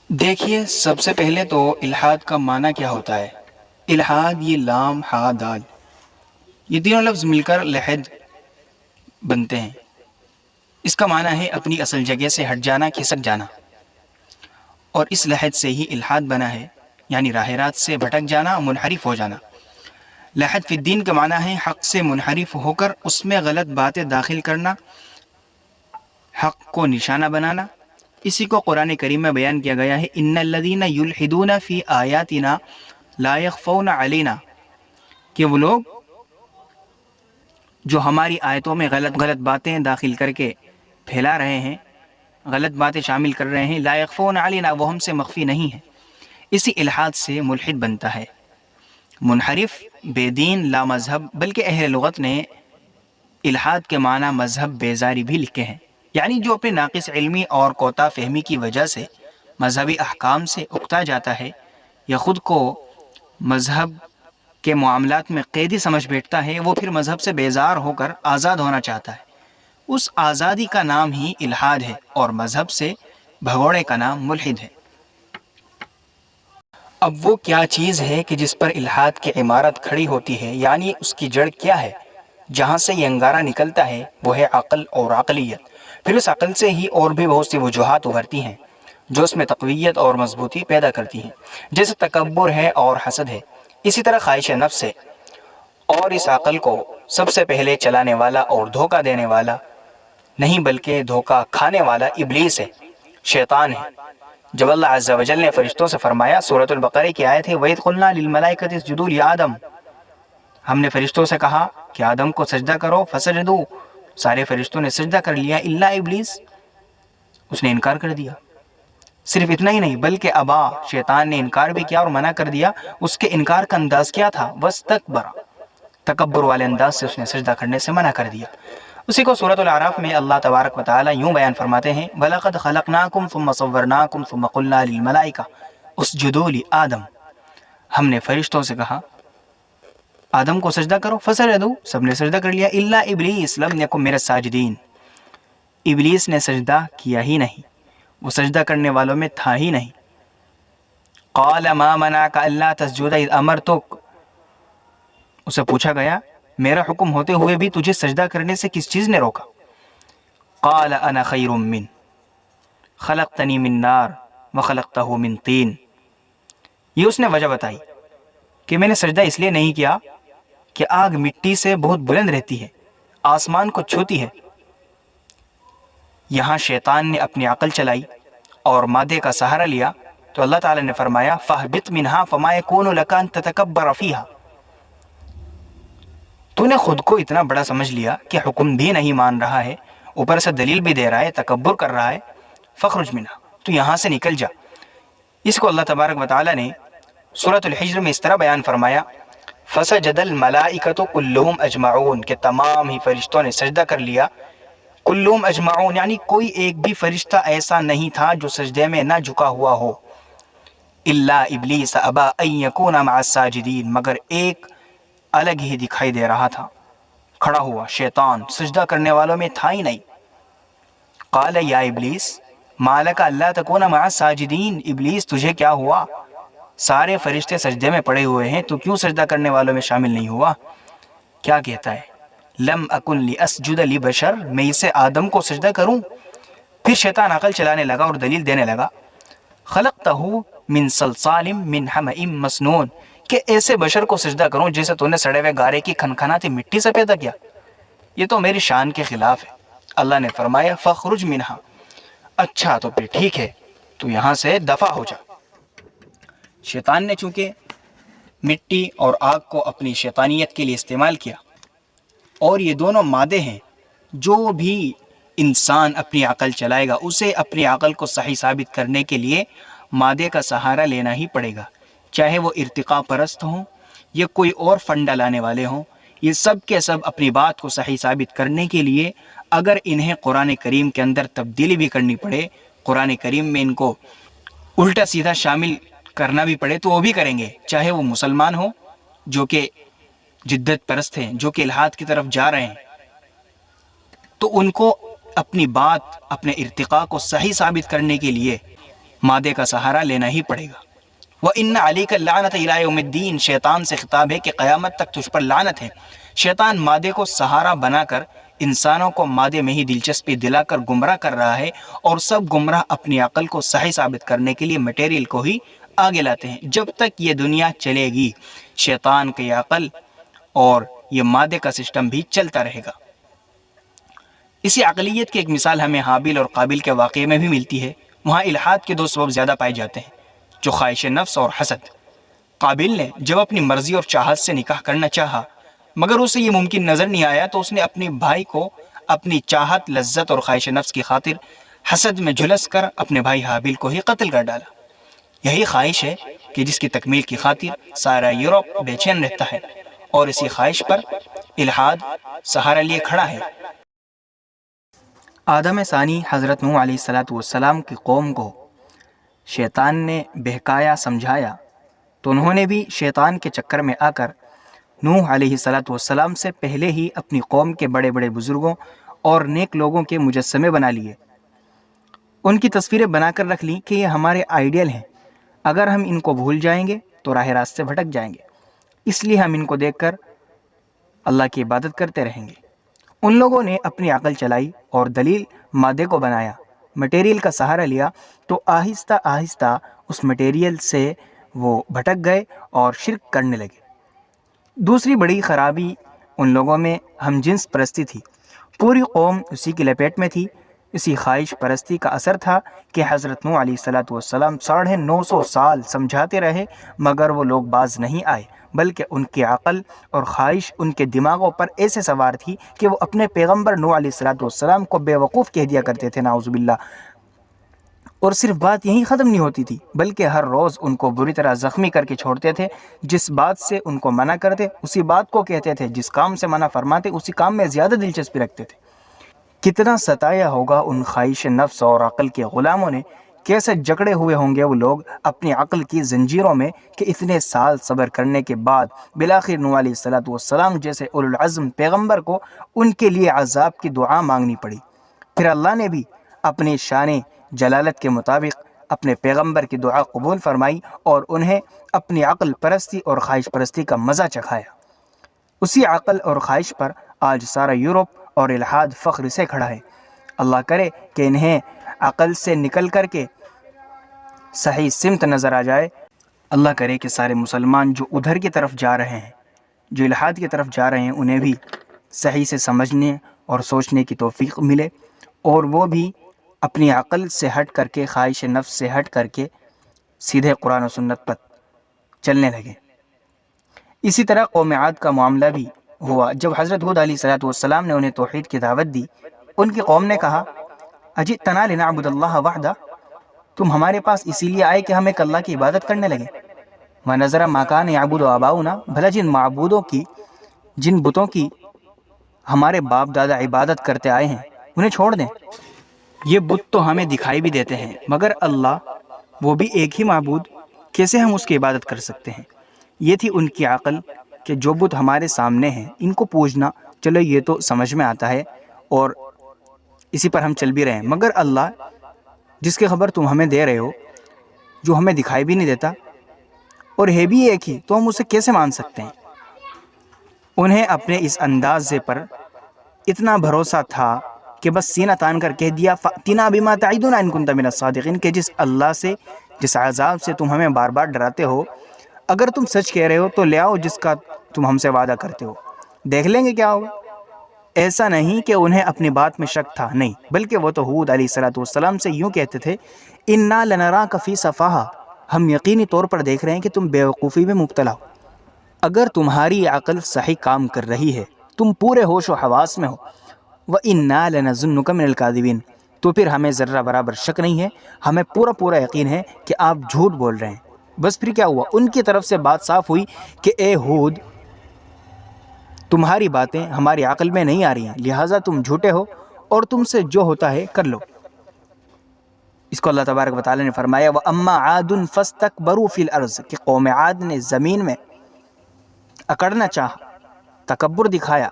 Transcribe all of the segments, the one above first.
دیکھیے، سب سے پہلے تو الحاد کا معنی کیا ہوتا ہے؟ الحاد یہ لام ہا دال، یہ تینوں لفظ مل کر لحد بنتے ہیں۔ اس کا معنی ہے اپنی اصل جگہ سے ہٹ جانا، کھسک جانا، اور اس لحد سے ہی الحاد بنا ہے، یعنی راہ راست سے بھٹک جانا، منحرف ہو جانا۔ لحد فی الدین کا معنی ہے حق سے منحرف ہو کر اس میں غلط باتیں داخل کرنا، حق کو نشانہ بنانا۔ اسی کو قرآن کریم میں بیان کیا گیا ہے، ان الذین یلحدون فی آیاتنا لا یخفون علینا، کہ وہ لوگ جو ہماری آیتوں میں غلط باتیں داخل کر کے پھیلا رہے ہیں، غلط باتیں شامل کر رہے ہیں، لا یخفون علینا، وہ ہم سے مخفی نہیں ہے۔ اسی الحاد سے ملحد بنتا ہے، منحرف، بے دین، لا مذہب۔ بلکہ اہل لغت نے الحاد کے معنی مذہب بیزاری بھی لکھے ہیں، یعنی جو اپنے ناقص علمی اور کوتا فہمی کی وجہ سے مذہبی احکام سے اکتا جاتا ہے یا خود کو مذہب کے معاملات میں قیدی سمجھ بیٹھتا ہے، وہ پھر مذہب سے بیزار ہو کر آزاد ہونا چاہتا ہے۔ اس آزادی کا نام ہی الحاد ہے، اور مذہب سے بھگوڑے کا نام ملحد ہے۔ اب وہ کیا چیز ہے کہ جس پر الحاد کی عمارت کھڑی ہوتی ہے، یعنی اس کی جڑ کیا ہے، جہاں سے یہ انگارہ نکلتا ہے؟ وہ ہے عقل اور عقلیت۔ پھر اس عقل سے ہی اور بھی بہت سی وجوہات ابھرتی ہیں جو اس میں تقویت اور مضبوطی پیدا کرتی ہیں، جیسے تکبر ہے اور حسد ہے، اسی طرح خواہش نفس ہے۔ اور اس عقل کو سب سے پہلے چلانے والا اور دھوکہ دینے والا نہیں بلکہ دھوکہ کھانے والا ابلیس ہے، شیطان ہے۔ جب اللہ عز و جل نے فرشتوں سے فرمایا، سورۃ البقرہ کی آیت ہے، وَإِذْ قُلْنَا لِلْمَلَائِكَةِ اسْجُدُوا لِآدَمَ، ہم نے فرشتوں سے کہا کہ آدم کو سجدہ کرو، فسجدوا، سارے فرشتوں نے سجدہ کر لیا، الا ابلیس، اس نے انکار کر دیا۔ صرف اتنا ہی نہیں بلکہ ابا، شیطان نے انکار بھی کیا اور منع کر دیا۔ اس کے انکار کا انداز کیا تھا؟ وَاسْتَكْبَرَ، تکبر والے انداز سے اس نے سجدہ کرنے سے منع کر دیا۔ اسی کو سورۃ الاعراف میں اللہ تبارک و تعالی یوں بیان فرماتے ہیں، وَلَقَدْ خَلَقْنَاكُمْ ثُمَّ صَوَّرْنَاكُمْ ثُمَّ قُلْنَا لِلْمَلَائِكَةِ اسْجُدُوا لِآدَمَ، ہم نے فرشتوں سے کہا آدم کو سجدہ کرو، فسجدوا، سب نے سجدہ کر لیا، الا ابلیس لم یکن من الساجدین، ابلیس نے سجدہ کیا ہی نہیں، وہ سجدہ کرنے والوں میں تھا ہی نہیں۔ قال ما منعک الا تسجد اذ امرتک، اسے پوچھا گیا میرا حکم ہوتے ہوئے بھی تجھے سجدہ کرنے سے کس چیز نے روکا؟ قال انا خیر من خلقتنی من نار وخلقتہ من طین، یہ اس نے وجہ بتائی کہ میں نے سجدہ اس لیے نہیں کیا کہ آگ مٹی سے بہت بلند رہتی ہے، آسمان کو چھوتی ہے۔ یہاں شیطان نے اپنی عقل چلائی اور مادے کا سہارا لیا، تو اللہ تعالی نے فرمایا فَاهْبِطْ مِنْهَا فَمَا يَكُونُ لَكَ أَن تَتَكَبَّرَ فِيهَا، تو نے خود کو اتنا بڑا سمجھ لیا کہ حکم بھی نہیں مان رہا ہے، اوپر سے دلیل بھی دے رہا ہے، تکبر کر رہا ہے، فَاخْرُجْ مِنْهَا، تو یہاں سے نکل جا۔ اس کو اللہ تبارک و تعالی نے سورۃ الحجر میں اس طرح بیان فرمایا، فَسَجَدَ الْمَلَائِكَةُ كُلُّهُمْ أَجْمَعُونَ، کہ تمام ہی فرشتوں نے سجدہ کر لیا، کلہم اجمعون، یعنی کوئی ایک بھی فرشتہ ایسا نہیں تھا جو سجدے میں نہ جھکا ہوا ہو، الا ابلیس ابا ان یکون مع الساجدین، مگر ایک الگ ہی دکھائی دے رہا تھا، کھڑا ہوا، شیطان سجدہ کرنے والوں میں تھا ہی نہیں۔ قال یا ابلیس ما لک الا تکون مع الساجدین، ابلیس تجھے کیا ہوا؟ سارے فرشتے سجدے میں پڑے ہوئے ہیں، تو کیوں سجدہ کرنے والوں میں شامل نہیں ہوا؟ کیا کہتا ہے؟ لم اکن لاسجد لبشر، میں اسے آدم کو سجدہ کروں؟ پھر شیطان عقل چلانے لگا اور دلیل دینے لگا، خلقتہ من صلصال من حمأ مسنون، کہ ایسے بشر کو سجدہ کروں جیسے تو نے سڑے ہوئے گارے کی کھنکھناتی مٹی سے پیدا کیا، یہ تو میری شان کے خلاف ہے۔ اللہ نے فرمایا فخرج منہا، اچھا تو پھر ٹھیک ہے، تو یہاں سے دفع ہو جا۔ شیطان نے چونکہ مٹی اور آگ کو اپنی شیطانیت کے لیے استعمال کیا، اور یہ دونوں مادے ہیں، جو بھی انسان اپنی عقل چلائے گا اسے اپنی عقل کو صحیح ثابت کرنے کے لیے مادے کا سہارا لینا ہی پڑے گا، چاہے وہ ارتقاء پرست ہوں یا کوئی اور فنڈا لانے والے ہوں، یہ سب کے سب اپنی بات کو صحیح ثابت کرنے کے لیے اگر انہیں قرآن کریم کے اندر تبدیلی بھی کرنی پڑے، قرآن کریم میں ان کو الٹا سیدھا شامل کرنا بھی پڑے تو وہ بھی کریں گے، چاہے وہ مسلمان ہوں جو کہ جدت پرست ہیں، جو کہ الحاد کی طرف جا رہے ہیں، تو ان کو اپنی بات، اپنے ارتقاء کو صحیح ثابت کرنے کے لیے مادے کا سہارا لینا ہی پڑے گا۔ وَإِنَّ عَلَيْكَ اللَّعْنَةَ إِلَىٰ يَوْمِ الدِّينِ، شیطان سے خطاب ہے کہ قیامت تک تجھ پر لعنت ہے۔ شیطان مادے کو سہارا بنا کر انسانوں کو مادے میں ہی دلچسپی دلا کر گمراہ کر رہا ہے، اور سب گمراہ اپنی عقل کو صحیح ثابت کرنے کے لیے مٹیریل کو ہی آگے لاتے ہیں۔ جب تک یہ دنیا چلے گی شیطان کی عقل اور یہ مادے کا سسٹم بھی چلتا رہے گا۔ اسی عقلیت کی ایک مثال ہمیں حابیل اور قابیل کے واقعے میں بھی ملتی ہے۔ وہاں الحاد کے دو سبب زیادہ پائے جاتے ہیں، جو خواہش نفس اور حسد۔ قابیل نے جب اپنی مرضی اور چاہت سے نکاح کرنا چاہا مگر اسے یہ ممکن نظر نہیں آیا، تو اس نے اپنے بھائی کو اپنی چاہت، لذت اور خواہش نفس کی خاطر حسد میں جھلس کر اپنے بھائی حابیل کو ہی قتل کر ڈالا۔ یہی خواہش ہے کہ جس کی تکمیل کی خاطر سارا یورپ بے چین رہتا ہے، اور اسی خواہش پر الحاد سہارا لیے کھڑا ہے۔ آدم ثانی حضرت نوح علیہ السلام کی قوم کو شیطان نے بہکایا، سمجھایا، تو انہوں نے بھی شیطان کے چکر میں آ کر نوح علیہ السلام سے پہلے ہی اپنی قوم کے بڑے بڑے بزرگوں اور نیک لوگوں کے مجسمے بنا لیے، ان کی تصویریں بنا کر رکھ لیں کہ یہ ہمارے آئیڈیل ہیں، اگر ہم ان کو بھول جائیں گے تو راہ راست سے بھٹک جائیں گے، اس لیے ہم ان کو دیکھ کر اللہ کی عبادت کرتے رہیں گے۔ ان لوگوں نے اپنی عقل چلائی اور دلیل مادے کو بنایا، مٹیریل کا سہارا لیا، تو آہستہ آہستہ اس مٹیریل سے وہ بھٹک گئے اور شرک کرنے لگے۔ دوسری بڑی خرابی ان لوگوں میں ہم جنس پرستی تھی۔ پوری قوم اسی کی لپیٹ میں تھی۔ اسی خواہش پرستی کا اثر تھا کہ حضرت نوح علیہ السلام 950 سال سمجھاتے رہے مگر وہ لوگ باز نہیں آئے، بلکہ ان کی عقل اور خواہش ان کے دماغوں پر ایسے سوار تھی کہ وہ اپنے پیغمبر نوح علیہ السلام کو بے وقوف کہہ دیا کرتے تھے، نعوذ باللہ۔ اور صرف بات یہی ختم نہیں ہوتی تھی، بلکہ ہر روز ان کو بری طرح زخمی کر کے چھوڑتے تھے۔ جس بات سے ان کو منع کرتے اسی بات کو کہتے تھے، جس کام سے منع فرماتے اسی کام میں زیادہ دلچسپی رکھتے تھے۔ کتنا ستایا ہوگا ان خواہش نفس اور عقل کے غلاموں نے، کیسے جکڑے ہوئے ہوں گے وہ لوگ اپنی عقل کی زنجیروں میں کہ اتنے سال صبر کرنے کے بعد بالآخر نوح علیہ السلام جیسے اولو العزم پیغمبر کو ان کے لیے عذاب کی دعا مانگنی پڑی۔ پھر اللہ نے بھی اپنی شان جلالت کے مطابق اپنے پیغمبر کی دعا قبول فرمائی اور انہیں اپنی عقل پرستی اور خواہش پرستی کا مزہ چکھایا۔ اسی عقل اور خواہش پر آج سارا یورپ اور الحاد فخر سے کھڑا ہے۔ اللہ کرے کہ انہیں عقل سے نکل کر کے صحیح سمت نظر آ جائے۔ اللہ کرے کہ سارے مسلمان جو ادھر کی طرف جا رہے ہیں، جو الحاد کی طرف جا رہے ہیں، انہیں بھی صحیح سے سمجھنے اور سوچنے کی توفیق ملے، اور وہ بھی اپنی عقل سے ہٹ کر کے، خواہش نفس سے ہٹ کر کے سیدھے قرآن و سنت پر چلنے لگے۔ اسی طرح قوم عاد کا معاملہ بھی ہوا۔ جب حضرت ہود علیہ السلام نے انہیں توحید کی دعوت دی، ان کی قوم نے کہا اجئتنا لنعبد اللہ وحدہ، تم ہمارے پاس اسی لیے آئے کہ ہم ایک اللہ کی عبادت کرنے لگے۔ وَنَذَرَ مَا كَانَ يَعْبُدُ آبَاؤُنَا، بھلا جن معبودوں کی، جن بتوں کی ہمارے باپ دادا عبادت کرتے آئے ہیں انہیں چھوڑ دیں۔ یہ بت تو ہمیں دکھائی بھی دیتے ہیں مگر اللہ وہ بھی ایک ہی معبود، کیسے ہم اس کی عبادت کر سکتے ہیں؟ یہ تھی ان کی عقل کہ جو بت ہمارے سامنے ہیں ان کو پوجنا، چلو یہ تو سمجھ میں آتا ہے اور اسی پر ہم چل بھی رہے ہیں، مگر اللہ جس کی خبر تم ہمیں دے رہے ہو، جو ہمیں دکھائی بھی نہیں دیتا اور ہے بھی ایک ہی، تو ہم اسے کیسے مان سکتے ہیں؟ انہیں اپنے اس اندازے پر اتنا بھروسہ تھا کہ بس سینہ تان کر کہہ دیا فَأْتِنَا بِمَا تَعِدُنَا إِن كُنتَ مِنَ الصَّادِقِينَ، کہ جس اللہ سے، جس عذاب سے تم ہمیں بار بار ڈراتے ہو، اگر تم سچ کہہ رہے ہو تو لے آؤ جس کا تم ہم سے وعدہ کرتے ہو، دیکھ لیں گے کیا ہوگا۔ ایسا نہیں کہ انہیں اپنی بات میں شک تھا، نہیں، بلکہ وہ تو ہود علیہ السلام سے یوں کہتے تھے اِنَّا لَنَرَاكَ فِي سَفَاهَةٍ، ہم یقینی طور پر دیکھ رہے ہیں کہ تم بے وقوفی میں مبتلا ہو۔ اگر تمہاری عقل صحیح کام کر رہی ہے، تم پورے ہوش و حواس میں ہو، وَإِنَّا لَنَظُنُّكَ مِنَ الْكَاذِبِينَ، تو پھر ہمیں ذرہ برابر شک نہیں ہے، ہمیں پورا یقین ہے کہ آپ جھوٹ بول رہے ہیں۔ بس پھر کیا ہوا؟ ان کی طرف سے بات صاف ہوئی کہ اے ہود، تمہاری باتیں ہماری عقل میں نہیں آ رہی ہیں، لہٰذا تم جھوٹے ہو اور تم سے جو ہوتا ہے کر لو۔ اس کو اللہ تبارک و تعالیٰ نے فرمایا وَأَمَّا عَادٌ فَاسْتَكْبَرُوا فِي الْأَرْضِ، کہ قوم عاد نے زمین میں اکڑنا چاہا، تکبر دکھایا،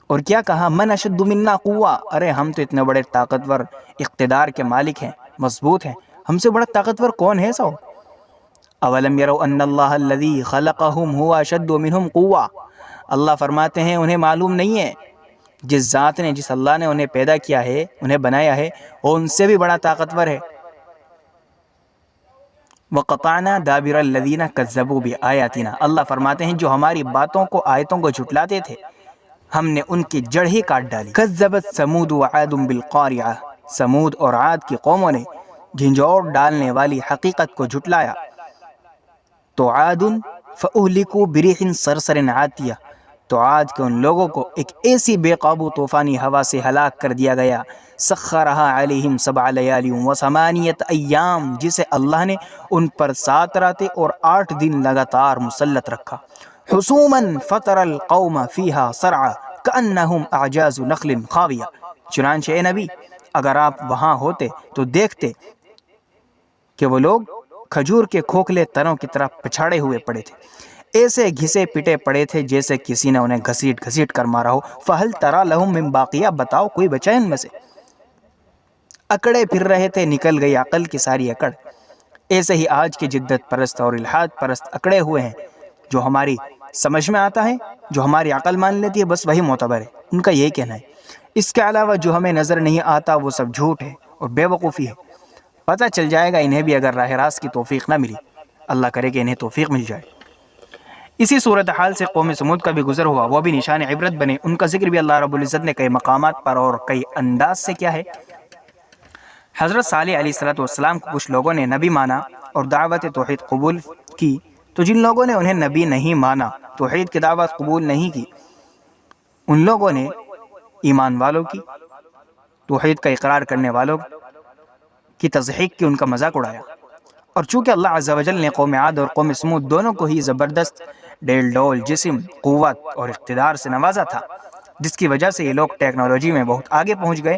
اور کیا کہا من اشد منا قوہ، ارے ہم تو اتنے بڑے طاقتور اقتدار کے مالک ہیں، مضبوط ہیں، ہم سے بڑا طاقتور کون ہے سو؟ اولم یروا ان اللہ الذی خلقہم ہوا اشد منہم قوہ، اللہ فرماتے ہیں انہیں معلوم نہیں ہے جس ذات نے، جس اللہ نے انہیں پیدا کیا ہے، انہیں بنایا ہے، وہ ان سے بھی بڑا طاقتور ہے۔ وَقَطَعْنَا دَابِرَ الَّذِينَ كَذَّبُوا بِآيَاتِنَا، اللہ فرماتے ہیں جو ہماری باتوں کو، آیتوں کو جھٹلاتے تھے، ہم نے ان کی جڑ ہی کاٹ ڈالی۔ كَذَّبَتْ ثَمُودُ وَعَادٌ بِالْقَارِعَةِ، سمود اور عاد کی قوموں نے جھنجھوڑ ڈالنے والی حقیقت کو جھٹلایا۔ تو عاد فَأُهْلِكُوا بِرِيحٍ صَرْصَرٍ عَاتِيَةٍ، تو عاد کے ان لوگوں کو ایک ایسی بے قابو طوفانی ہوا سے ہلاک کر دیا گیا، سخرها علیہم 7 لیال و 8 ایام، جسے اللہ نے ان پر 7 راتیں اور 8 دن لگاتار مسلط رکھا۔ حسوما فطر القوم فیہا صرعا کأنہم اعجاز نخل خاویہ، چنانچہ اے نبی اگر آپ وہاں ہوتے تو دیکھتے کہ وہ لوگ کھجور کے کھوکھلے تنوں کی طرح پچھاڑے ہوئے پڑے تھے، ایسے گھسے پٹے پڑے تھے جیسے کسی نے انہیں گھسیٹ گھسیٹ کر مارا ہو۔ فہل تری لہم من باقیہ، بتاؤ کوئی بچا ان میں سے؟ اکڑے پھر رہے تھے، نکل گئی عقل کی ساری اکڑ۔ ایسے ہی آج کے جدت پرست اور الحاد پرست اکڑے ہوئے ہیں، جو ہماری سمجھ میں آتا ہے، جو ہماری عقل مان لیتی ہے، بس وہی معتبر ہے، ان کا یہی کہنا ہے۔ اس کے علاوہ جو ہمیں نظر نہیں آتا وہ سب جھوٹ ہے اور بے وقوفی ہے۔ پتہ چل جائے گا انہیں بھی اگر راہ راست کی توفیق نہ ملی، اللہ کرے کہ انہیں توفیق مل جائے۔ اسی صورتحال سے قوم سمود کا بھی گزر ہوا، وہ بھی نشان عبرت بنے۔ ان کا ذکر بھی اللہ رب العزت نے کئی مقامات پر اور کئی انداز سے کیا ہے۔ حضرت صالح علیہ السلام کو کچھ لوگوں نے نبی مانا اور دعوت توحید قبول کی، تو جن لوگوں نے انہیں نبی نہیں مانا، توحید کی دعوت قبول نہیں کی، ان لوگوں نے ایمان والوں کی، توحید کا اقرار کرنے والوں کی تضحیک کی، ان کا مذاق اڑایا۔ اور چونکہ اللہ عز و جل نے قوم عاد اور قوم سمود دونوں کو ہی زبردست ڈیل ڈول جسم، قوت اور اقتدار سے نوازا تھا، جس کی وجہ سے یہ لوگ ٹیکنالوجی میں بہت آگے پہنچ گئے،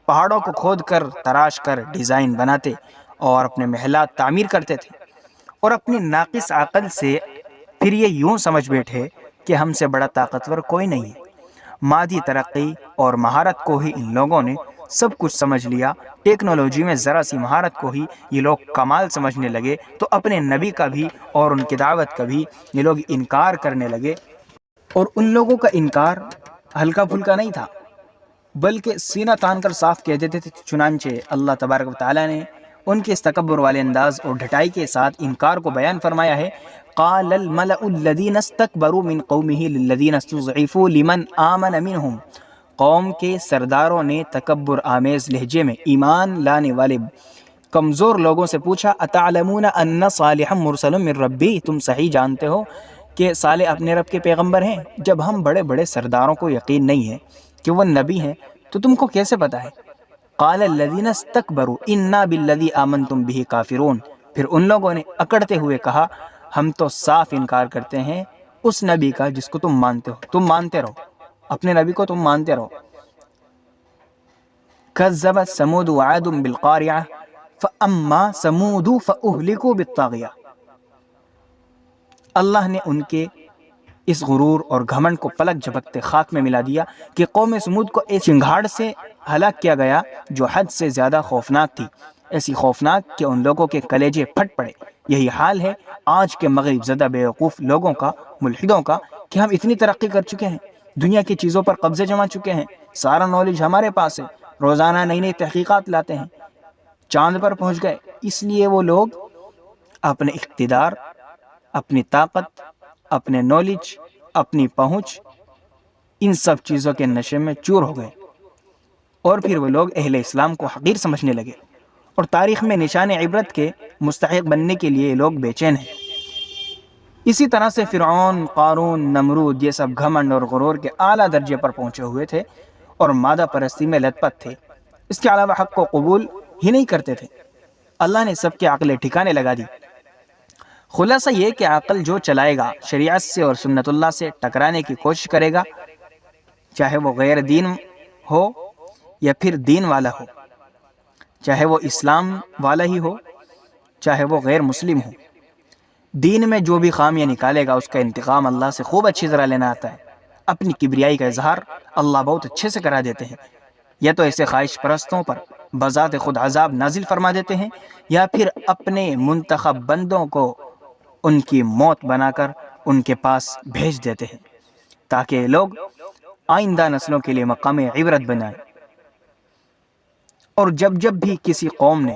پہاڑوں کو کھود کر، تراش کر ڈیزائن بناتے اور اپنے محلات تعمیر کرتے تھے، اور اپنی ناقص عقل سے پھر یہ یوں سمجھ بیٹھے کہ ہم سے بڑا طاقتور کوئی نہیں ہے۔ مادی ترقی اور مہارت کو ہی ان لوگوں نے سب کچھ سمجھ لیا، ٹیکنالوجی میں ذرا سی مہارت کو ہی یہ لوگ کمال سمجھنے لگے، تو اپنے نبی کا بھی اور ان کی دعوت کا بھی یہ لوگ انکار کرنے لگے۔ اور ان لوگوں کا انکار ہلکا پھلکا نہیں تھا، بلکہ سینہ تان کر صاف کہہ دیتے تھے۔ چنانچہ اللہ تبارک و تعالیٰ نے ان کے اس تکبر والے انداز اور ڈھٹائی کے ساتھ انکار کو بیان فرمایا ہے۔ قال الملأ الذین استکبروا من قومہ للذین استضعفوا لمن آمن منہم، قوم کے سرداروں نے تکبر آمیز لہجے میں ایمان لانے والے کمزور لوگوں سے پوچھا، اتعلمون ان صالحا مرسل من ربی، تم صحیح جانتے ہو کہ صالح اپنے رب کے پیغمبر ہیں؟ جب ہم بڑے بڑے سرداروں کو یقین نہیں ہے کہ وہ نبی ہیں تو تم کو کیسے پتہ ہے؟ قال الذین استکبروا انا بالذی آمنتم بہ کافرون، پھر ان لوگوں نے اکڑتے ہوئے کہا ہم تو صاف انکار کرتے ہیں اس نبی کا جس کو تم مانتے ہو، تم مانتے رہو، اپنے نبی کو تم مانتے رہو۔ کذبت ثمود وعاد بالقارعہ فاما ثمود فاہلکوا بالطاغیہ، اللہ نے ان کے اس غرور اور گھمنڈ کو پلک جھپکتے خاک میں ملا دیا کہ قوم سمود کو ایسی چنگھاڑ سے ہلاک کیا گیا جو حد سے زیادہ خوفناک تھی، ایسی خوفناک کہ ان لوگوں کے کلیجے پھٹ پڑے۔ یہی حال ہے آج کے مغرب زدہ بیوقوف لوگوں کا، ملحدوں کا، کہ ہم اتنی ترقی کر چکے ہیں، دنیا کی چیزوں پر قبضے جما چکے ہیں، سارا نالج ہمارے پاس ہے، روزانہ نئی نئی تحقیقات لاتے ہیں، چاند پر پہنچ گئے، اس لیے وہ لوگ اپنے اقتدار، اپنی طاقت، اپنے نالج، اپنی پہنچ، ان سب چیزوں کے نشے میں چور ہو گئے، اور پھر وہ لوگ اہل اسلام کو حقیر سمجھنے لگے، اور تاریخ میں نشان عبرت کے مستحق بننے کے لیے لوگ بے چین ہیں۔ اسی طرح سے فرعون، قارون، نمرود یہ سب گھمنڈ اور غرور کے اعلیٰ درجے پر پہنچے ہوئے تھے اور مادہ پرستی میں لت پت تھے، اس کے علاوہ حق کو قبول ہی نہیں کرتے تھے۔ اللہ نے سب کی عقلیں ٹھکانے لگا دی۔ خلاصہ یہ کہ عقل جو چلائے گا، شریعت سے اور سنت اللہ سے ٹکرانے کی کوشش کرے گا، چاہے وہ غیر دین ہو یا پھر دین والا ہو، چاہے وہ اسلام والا ہی ہو چاہے وہ غیر مسلم ہو، دین میں جو بھی خامیاں نکالے گا اس کا انتقام اللہ سے خوب اچھی طرح لینا آتا ہے۔ اپنی کبریائی کا اظہار اللہ بہت اچھے سے کرا دیتے ہیں، یا تو ایسے خواہش پرستوں پر بذات خود عذاب نازل فرما دیتے ہیں، یا پھر اپنے منتخب بندوں کو ان کی موت بنا کر ان کے پاس بھیج دیتے ہیں تاکہ یہ لوگ آئندہ نسلوں کے لیے مقام عبرت بنائیں۔ اور جب بھی کسی قوم نے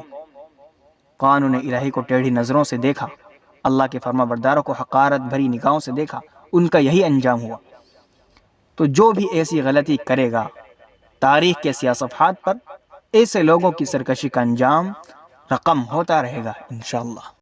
قانون الہی کو ٹیڑھی نظروں سے دیکھا، اللہ کے فرما برداروں کو حقارت بھری نگاہوں سے دیکھا، ان کا یہی انجام ہوا۔ تو جو بھی ایسی غلطی کرے گا، تاریخ کے سیاہ صفحات پر ایسے لوگوں کی سرکشی کا انجام رقم ہوتا رہے گا انشاءاللہ۔